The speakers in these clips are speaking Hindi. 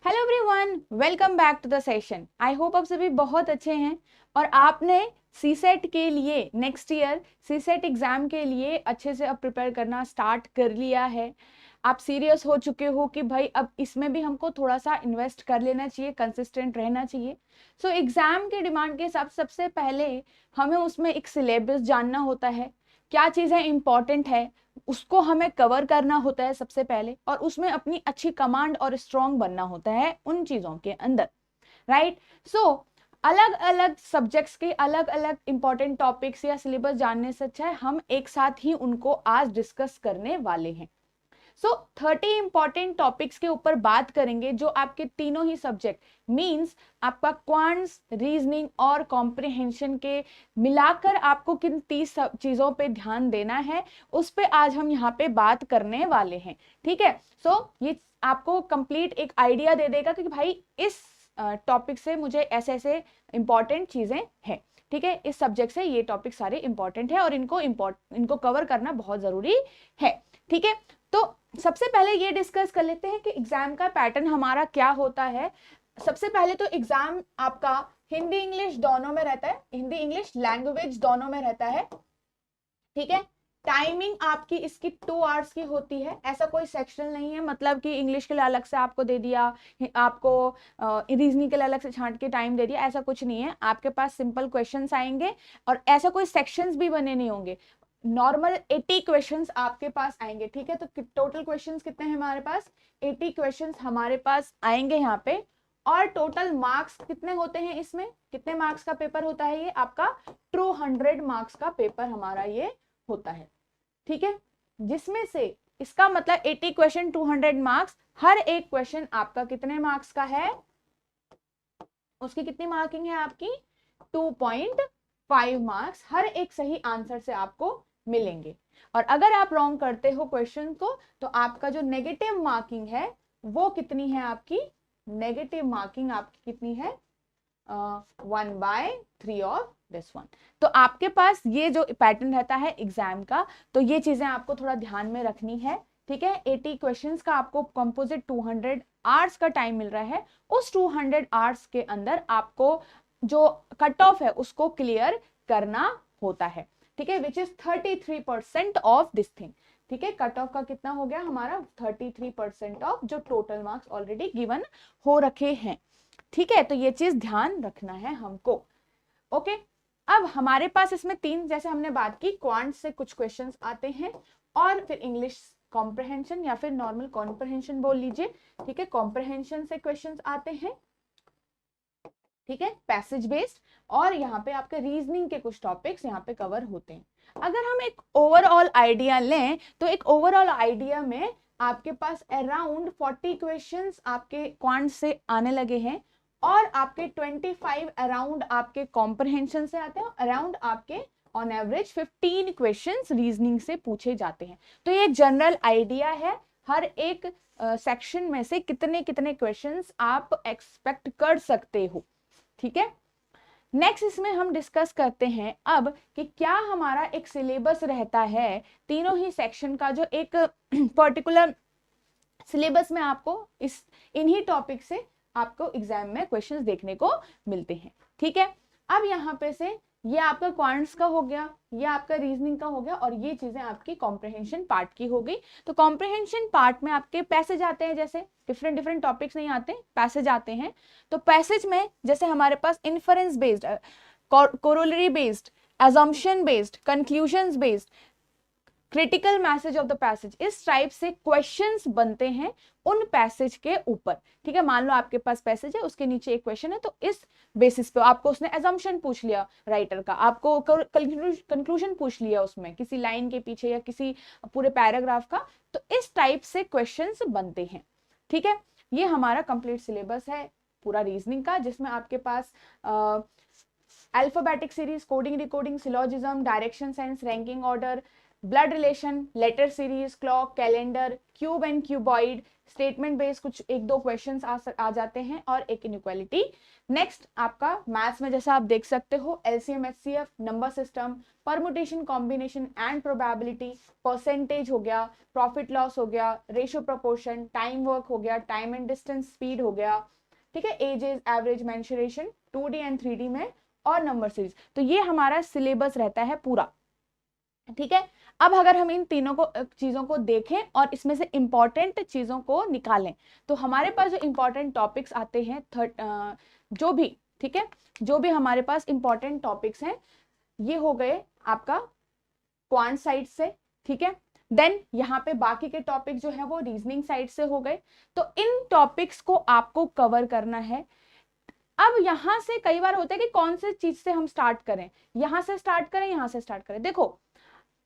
Hello everyone, welcome back to the session. I hope आप सभी बहुत अच्छे हैं और आपने सीसेट के लिए नेक्स्ट ईयर सीसेट एग्जाम के लिए अच्छे से अब प्रिपेयर करना स्टार्ट कर लिया है। आप सीरियस हो चुके हो कि भाई अब इसमें भी हमको थोड़ा सा इन्वेस्ट कर लेना चाहिए, कंसिस्टेंट रहना चाहिए। सो एग्जाम के डिमांड के हिसाब से सबसे पहले हमें उसमें एक सिलेबस जानना होता है, क्या चीज़ें इंपॉर्टेंट है उसको हमें कवर करना होता है सबसे पहले, और उसमें अपनी अच्छी कमांड और स्ट्रॉन्ग बनना होता है उन चीजों के अंदर, राइट। सो अलग अलग सब्जेक्ट्स के अलग अलग इंपॉर्टेंट टॉपिक्स या सिलेबस जानने से अच्छा है हम एक साथ ही उनको आज डिस्कस करने वाले हैं। सो 30 इंपॉर्टेंट टॉपिक्स के ऊपर बात करेंगे जो आपके तीनों ही सब्जेक्ट मींस आपका क्वांट्स, रीजनिंग और कॉम्प्रिहेंशन के मिलाकर आपको किन 30 चीजों पे ध्यान देना है उस पे आज हम यहाँ पे बात करने वाले हैं। ठीक है, सो ये आपको कंप्लीट एक आइडिया दे देगा कि भाई इस टॉपिक से मुझे ऐसे ऐसे इंपॉर्टेंट चीजें हैं। ठीक है, इस सब्जेक्ट से ये टॉपिक सारे इंपॉर्टेंट है और इनको कवर करना बहुत जरूरी है। ठीक है, तो सबसे पहले ये डिस्कस कर लेते हैं कि एग्जाम का पैटर्न हमारा क्या होता है। सबसे पहले तो एग्जाम आपका हिंदी इंग्लिश दोनों में रहता है, हिंदी इंग्लिश लैंग्वेज दोनों में रहता है। ठीक है, टाइमिंग आपकी इसकी 2 आवर्स की होती है, ऐसा कोई सेक्शन नहीं है मतलब कि इंग्लिश के लिए अलग से आपको दे दिया, आपको रीजनिंग के लिए अलग से छांट के टाइम दे दिया, ऐसा कुछ नहीं है। आपके पास सिंपल क्वेश्चंस आएंगे और ऐसा कोई सेक्शंस भी बने नहीं होंगे, नॉर्मल 80 क्वेश्चंस आपके पास आएंगे। ठीक है, तो टोटल क्वेश्चंस कितने हैं हमारे पास? 80 क्वेश्चंस हमारे पास आएंगे यहाँ पे। और टोटल मार्क्स कितने होते हैं इसमें? कितने मार्क्स का पेपर होता है ये? आपका 200 मार्क्स का पेपर हमारा ये होता है। ठीक है, जिसमें से इसका मतलब 80 क्वेश्चन 200 मार्क्स, हर एक क्वेश्चन आपका कितने मार्क्स का है? उसकी कितनी मार्किंग है आपकी? 2.5 मार्क्स हर एक सही आंसर से आपको मिलेंगे। और अगर आप रॉन्ग करते हो क्वेश्चन को तो आपका जो नेगेटिव मार्किंग है वो कितनी है आपकी? नेगेटिव मार्किंग आपकी कितनी है? 1/3 ऑफ दिस वन। तो आपके पास ये जो पैटर्न रहता है एग्जाम का, तो ये चीजें आपको थोड़ा ध्यान में रखनी है। ठीक है, 80 क्वेश्चंस का आपको कंपोजिट 200 आवर्स का टाइम मिल रहा है। उस 200 आवर्स के अंदर आपको जो कट ऑफ है उसको क्लियर करना होता है। ठीक है, which is 33% of this thing. ठीक है, कट ऑफ का कितना हो गया हमारा? 33% ऑफ जो टोटल मार्क्स ऑलरेडी गिवन हो रखे हैं। ठीक है, तो ये चीज ध्यान रखना है हमको। ओके, अब हमारे पास इसमें 3, जैसे हमने बात की, क्वांट से कुछ क्वेश्चंस आते हैं और फिर इंग्लिश कॉम्प्रहेंशन या फिर नॉर्मल कॉम्प्रहेंशन बोल लीजिए। ठीक है, कॉम्प्रहेंशन से क्वेश्चंस आते हैं। ठीक है, पैसेज बेस्ड, और यहाँ पे आपके रीजनिंग के कुछ टॉपिक्स यहाँ पे कवर होते हैं। अगर हम एक ओवरऑल आइडिया लें तो एक ओवरऑल आइडिया में आपके पास अराउंड 40 क्वेश्चंस आपके क्वांट से आने लगे हैं और आपके 25 अराउंड आपके कॉम्प्रहेंशन से आते हैं, अराउंड आपके ऑन एवरेज 15 क्वेश्चंस रीजनिंग से पूछे जाते हैं। तो ये जनरल आइडिया है, हर एक सेक्शन में से कितने कितने क्वेश्चंस आप एक्सपेक्ट कर सकते हो। ठीक है, नेक्स्ट इसमें हम डिस्कस करते हैं अब कि क्या हमारा एक सिलेबस रहता है तीनों ही सेक्शन का, जो एक पर्टिकुलर सिलेबस में आपको इस इन्हीं टॉपिक से आपको एग्जाम में क्वेश्चंस देखने को मिलते हैं। ठीक है, अब यहाँ पे से ये आपका क्वांट्स का हो गया, ये आपका रीजनिंग का हो गया और ये चीजें आपकी कॉम्प्रहेंशन पार्ट की हो गई। तो कॉम्प्रहेंशन पार्ट में आपके पैसेज आते हैं, जैसे डिफरेंट डिफरेंट टॉपिक्स नहीं आते, पैसेज आते हैं। तो पैसेज में जैसे हमारे पास inference based, corollary based, assumption based, conclusions based, critical message of the passage, इस टाइप से क्वेश्चंस बनते हैं उन पैसेज के ऊपर। ठीक है, मान लो आपके पास पैसेज है, उसके नीचे एक क्वेश्चन है, तो इस बेसिस पे आपको उसने अजम्पशन पूछ लिया राइटर का, आपको कंक्लूजन पूछ लिया उसमें किसी लाइन के पीछे या किसी पूरे पैराग्राफ का, तो इस टाइप से क्वेश्चंस बनते हैं। ठीक है, ये हमारा कंप्लीट सिलेबस है पूरा रीजनिंग का, जिसमें आपके पास alphabetic series, coding, decoding, syllogism, direction sense, ranking order, blood relation, letter series, clock, calendar, cube and cuboid, statement based कुछ एक दो क्वेश्चंस आ जाते हैं और एक इनइक्वालिटी। नेक्स्ट आपका मैथ्स में जैसा आप देख सकते हो LCM HCF, number system, permutation combination and probability, percentage हो गया, प्रॉफिट लॉस हो गया, रेशियो प्रोपोर्शन, टाइम वर्क हो गया, टाइम एंड डिस्टेंस स्पीड हो गया, ठीक है, edges, average, mensuration, 2D and 3D में, और नंबर सीरीज। तो ये हमारा सिलेबस रहता है पूरा, ठीक है। अब अगर हम इन तीनों को चीजों को देखें और इसमें से इंपॉर्टेंट चीजों को निकालें तो हमारे पास जो इंपॉर्टेंट टॉपिक्स आते हैं जो भी, ठीक है, जो भी हमारे पास इंपॉर्टेंट टॉपिक्स हैं ये हो गए आपका क्वांट साइड से, ठीक है। देन यहाँ पे बाकी के टॉपिक जो है वो रीजनिंग साइड से हो गए। तो इन टॉपिक्स को आपको कवर करना है। अब यहां से कई बार होता है कि कौन से चीज से हम स्टार्ट करें, यहां से स्टार्ट करें, यहां से स्टार्ट करें। देखो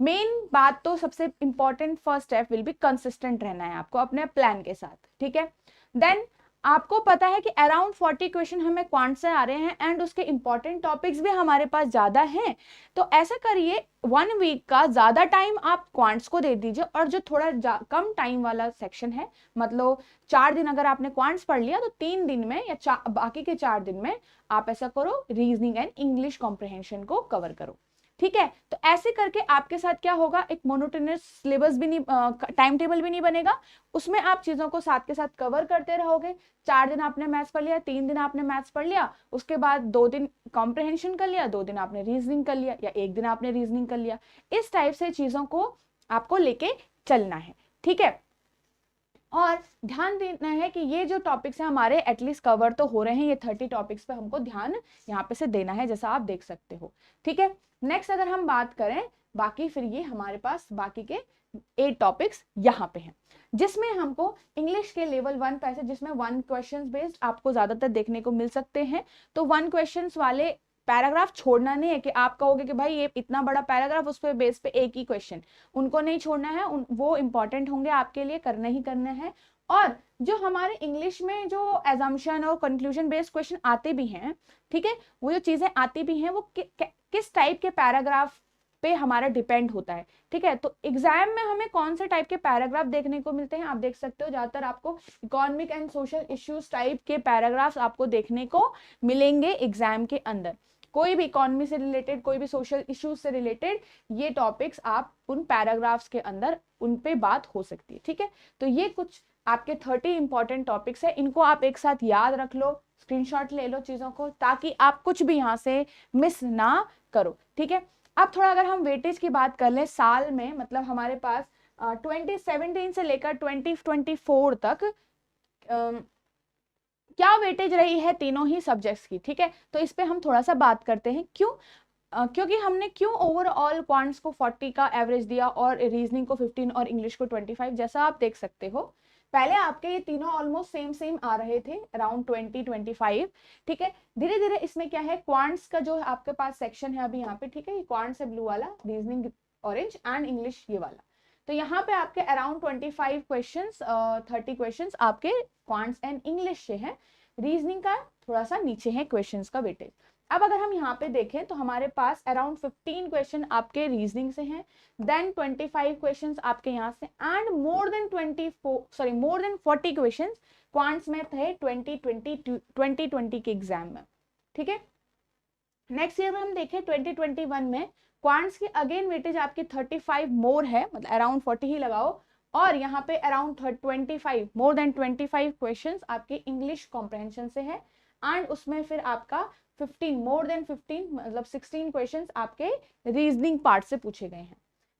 मेन बात तो सबसे important first step will be consistent रहना है आपको अपने प्लान के साथ, ठीक है। देन आपको पता है कि अराउंड 40 क्वेश्चन हमें क्वांट से आ रहे हैं एंड उसके इंपॉर्टेंट टॉपिक्स भी हमारे पास ज्यादा हैं। तो ऐसा करिए 1 वीक का ज्यादा टाइम आप क्वांट्स को दे दीजिए और जो थोड़ा कम टाइम वाला सेक्शन है, मतलब 4 दिन अगर आपने क्वांट्स पढ़ लिया तो 3 दिन में या बाकी के 4 दिन में आप ऐसा करो रीजनिंग एंड इंग्लिश कॉम्प्रिहेंशन को कवर करो, ठीक है। तो ऐसे करके आपके साथ क्या होगा, एक मोनोटोनस सिलेबस भी नहीं, टाइम टेबल भी नहीं बनेगा, उसमें आप चीजों को साथ के साथ कवर करते रहोगे। 4 दिन आपने मैथ्स पढ़ लिया, 3 दिन आपने मैथ्स पढ़ लिया, उसके बाद 2 दिन कॉम्प्रिहेंशन कर लिया, 2 दिन आपने रीजनिंग कर लिया या 1 दिन आपने रीजनिंग कर लिया। इस टाइप से चीजों को आपको लेके चलना है, ठीक है। और ध्यान देना है कि ये जो टॉपिक्स हैं हमारे एटलीस्ट कवर तो हो रहे हैं, ये 30 टॉपिक्स पे हमको ध्यान यहाँ पे से देना है, जैसा आप देख सकते हो, ठीक है। नेक्स्ट अगर हम बात करें बाकी, फिर ये हमारे पास बाकी के 8 टॉपिक्स यहाँ पे हैं जिसमें हमको इंग्लिश के लेवल 1 पैसे, जिसमें 1 क्वेश्चन बेस्ड आपको ज्यादातर देखने को मिल सकते हैं। तो 1 क्वेश्चन वाले पैराग्राफ छोड़ना नहीं है कि आप कहोगे कि भाई ये इतना बड़ा पैराग्राफ उस पे बेस पे एक ही क्वेश्चन, उनको नहीं छोड़ना है, वो इंपॉर्टेंट होंगे आपके लिए, करना ही करना है। और जो हमारे इंग्लिश में जो एजम्पशन और कंक्लूजन बेस्ड क्वेश्चन आते भी हैं, ठीक है, वो जो चीजें आती भी हैं वो किस टाइप के पैराग्राफ पे हमारा डिपेंड होता है, ठीक है। तो एग्जाम में हमें कौन से टाइप के पैराग्राफ देखने को मिलते हैं, आप देख सकते हो ज्यादातर आपको economic and social issues type के पैराग्राफ्स आपको देखने को मिलेंगे एग्जाम के अंदर। कोई भी इकोनॉमी से रिलेटेड, कोई भी सोशल इश्यूज से रिलेटेड ये टॉपिक्स आप उन पैराग्राफ्स के अंदर उन पे बात हो सकती है, ठीक है। तो ये कुछ आपके 30 इंपॉर्टेंट टॉपिक्स है, इनको आप एक साथ याद रख लो, स्क्रीनशॉट ले लो चीजों को, ताकि आप कुछ भी यहाँ से मिस ना करो, ठीक है। अब थोड़ा अगर हम वेटेज की बात कर लें साल में, मतलब हमारे पास 2017 से लेकर 2024 तक क्या वेटेज रही है तीनों ही सब्जेक्ट्स की, ठीक है। तो इस पे हम थोड़ा सा बात करते हैं, क्यों क्योंकि हमने क्यों ओवरऑल क्वांट्स को 40 का एवरेज दिया और रीजनिंग को 15 और इंग्लिश को 25। जैसा आप देख सकते हो पहले आपके ये तीनों ऑलमोस्ट सेम सेम आ रहे थे अराउंड 20-25, ठीक है। धीरे धीरे इसमें क्या है, क्वांट्स का जो आपके पास सेक्शन है अभी यहाँ पे, ठीक है, ये क्वांट्स है ब्लू वाला, रीजनिंग ऑरेंज एंड इंग्लिश ये वाला। तो यहाँ पे आपके अराउंड 25 क्वेश्चंस 30 क्वेश्चंस आपके क्वांट्स एंड इंग्लिश से हैं, रीजनिंग का थोड़ा सा नीचे है क्वेश्चंस का वेटेज। अब अगर हम यहाँ पे देखें तो हमारे पास अराउंड 15 क्वेश्चन आपके रीजनिंग से हैं, देन 25 क्वेश्चंस आपके यहाँ से, and more than 40 questions quants में थे 2020 के एग्जाम में, ठीक है। नेक्स्ट ईयर में हम देखें 2021 में क्वांट्स की अगेन वेटेज आपकी 35 मोर है, मतलब अराउंड 40 ही लगाओ, और यहाँ पे अराउंड 25 मोर देन 25 क्वेश्चंस आपके इंग्लिश कॉम्प्रहेंशन से है, एंड उसमें फिर आपका 15 मोर देन 15 मतलब 16 क्वेश्चंस आपके रीजनिंग पार्ट से पूछे गए हैं,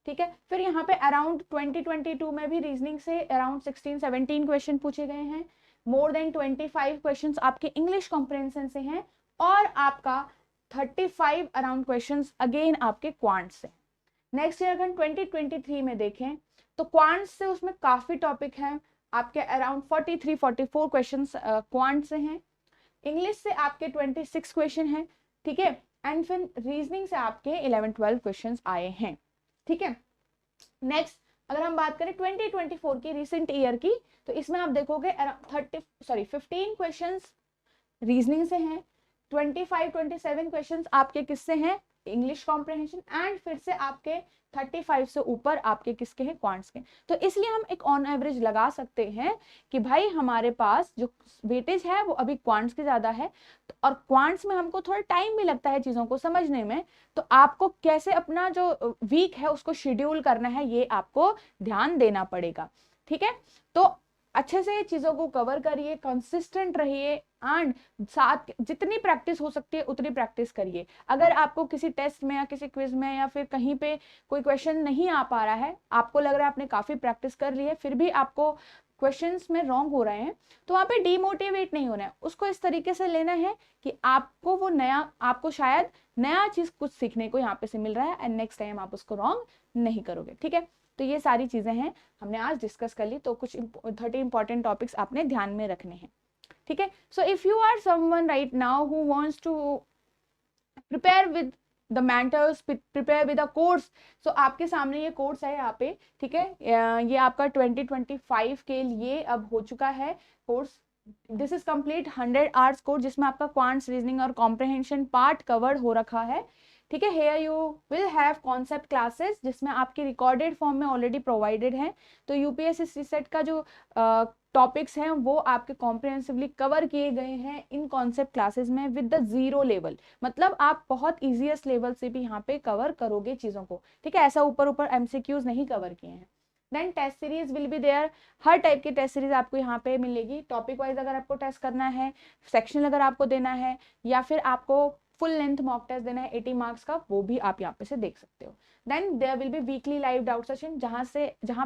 ठीक है। फिर यहाँ पे अराउंड 2022 में भी रीजनिंग से अराउंड 16-17 क्वेश्चन पूछे गए हैं, मोर देन 25 क्वेश्चंस आपके इंग्लिश कॉम्प्रहेंशन से हैं, और आपका 35 अराउंड क्वेश्चंस अगेन आपके क्वांट से। नेक्स्ट ईयर अगर 2023 में देखें तो क्वांट से उसमें काफी टॉपिक हैं आपके, अराउंड 43-44 क्वेश्चंस क्वांट से हैं, इंग्लिश से आपके 26 क्वेश्चन हैं, ठीक है, एंड फिर रीजनिंग से आपके 11-12 क्वेश्चंस आए हैं, ठीक है। नेक्स्ट अगर हम बात करें 2024 की रिसेंट ईयर की, तो इसमें आप देखोगे 15 क्वेश्चंस रीजनिंग से हैं, 25-27 क्वेश्चंस आपके किससे हैं, इंग्लिश कॉम्प्रहेंशन, एंड फिर से आपके 35 से ऊपर आपके किसके हैं, क्वांट्स के। तो इसलिए हम एक ऑन एवरेज लगा सकते हैं कि भाई हमारे पास जो वेटेज है वो अभी क्वांट्स की ज्यादा है, और क्वांट्स में हमको थोड़ा टाइम भी लगता है चीजों को समझने में। तो आपको कैसे अपना जो वीक है उसको शेड्यूल करना है, ये आपको ध्यान देना पड़ेगा। ठीक है, तो अच्छे से चीजों को कवर करिए, कंसिस्टेंट रहिए, एंड साथ जितनी प्रैक्टिस हो सकती है उतनी प्रैक्टिस करिए। अगर आपको किसी टेस्ट में या किसी क्विज में या फिर कहीं पे कोई क्वेश्चन नहीं आ पा रहा है, आपको लग रहा है आपने काफी प्रैक्टिस कर ली है, फिर भी आपको क्वेश्चंस में रॉन्ग हो रहे हैं, तो वहां पे डीमोटिवेट नहीं होना है। उसको इस तरीके से लेना है कि आपको वो नया, आपको शायद नया चीज कुछ सीखने को यहाँ पे से मिल रहा है, एंड नेक्स्ट टाइम आप उसको रॉन्ग नहीं करोगे। ठीक है, तो ये सारी चीजें हैं हमने आज डिस्कस कर ली। तो कुछ 30 इंपॉर्टेंट टॉपिक्स आपने ध्यान में रखने हैं। ठीक है, so if you are someone right now who wants to prepare with the mentors, prepare with a course, so आपके सामने ये कोर्स है यहाँ पे। ठीक है, ये आपका 2025 के लिए अब हो चुका है course. This is complete 100 hours course, जिसमें आपका क्वांट्स, रीजनिंग और कॉम्प्रिहेंशन पार्ट कवर्ड हो रखा है। ठीक है, here you will have concept classes, जिसमें आपकी रिकॉर्डेड फॉर्म में ऑलरेडी प्रोवाइडेड है। तो यूपीएससी सेट का जो टॉपिक्स हैं वो आपके कॉम्प्रिहेंसिवली कवर किए गए हैं इन कॉन्सेप्ट क्लासेस में विद द 0 लेवल। मतलब आप बहुत इजीएस्ट लेवल से भी यहाँ पे कवर करोगे चीजों को। ठीक है, ऐसा ऊपर ऊपर एमसीक्यूज नहीं कवर किए हैं। Then test series will be there, हर टाइप की टेस्ट सीरीज आपको यहाँ पे मिलेगी। टॉपिक वाइज अगर आपको टेस्ट करना है, सेक्शन अगर आपको देना है, या फिर आपको फुल लेंथ मॉक टेस्ट देना है 80 मार्क्स का, वो भी आप यहाँ पे से देख सकते हो। Then there will be weekly live doubt session, जहाँ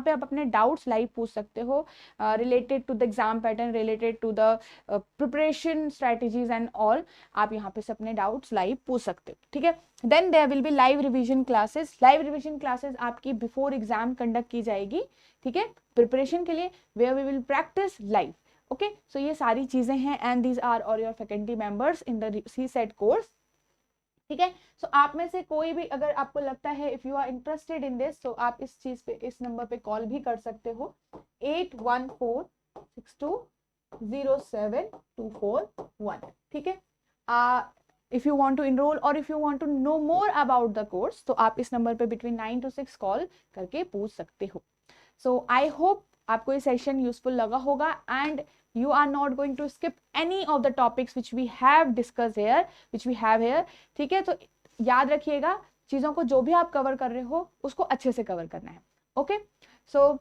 पे आप अपने डाउट्स लाइव पूछ सकते हो, related to the exam pattern, related to the preparation strategies and all. आप यहाँ पे से अपने डाउट्स लाइव पूछ सकते हो। ठीक है, then there will be live revision classes. Live revision classes आपकी बिफोर एग्जाम कंडक्ट की जाएगी। ठीक है, प्रिपरेशन के लिए, where we will practise live. Okay, so ये सारी चीजें हैं, and these are all your faculty members in the CSET course. ठीक है, सो आप में से कोई भी अगर आपको लगता है, if you are interested in this, तो आप इस चीज पे, इस नंबर पे कॉल भी कर सकते हो, 8146207241। ठीक है, if you want to enrol और if you want to know more about the course, तो आप इस नंबर पे बिटवीन 9 to 6 कॉल करके पूछ सकते हो। सो आई होप आपको ये सेशन यूजफुल लगा होगा, and you are not going to skip any of the topics which we have discussed here, which we have here। ठीक है, तो याद रखिएगा चीजों को, जो भी आप कवर कर रहे हो उसको अच्छे से कवर करना है। ओके, सो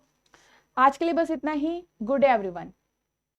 आज के लिए बस इतना ही। Good day everyone.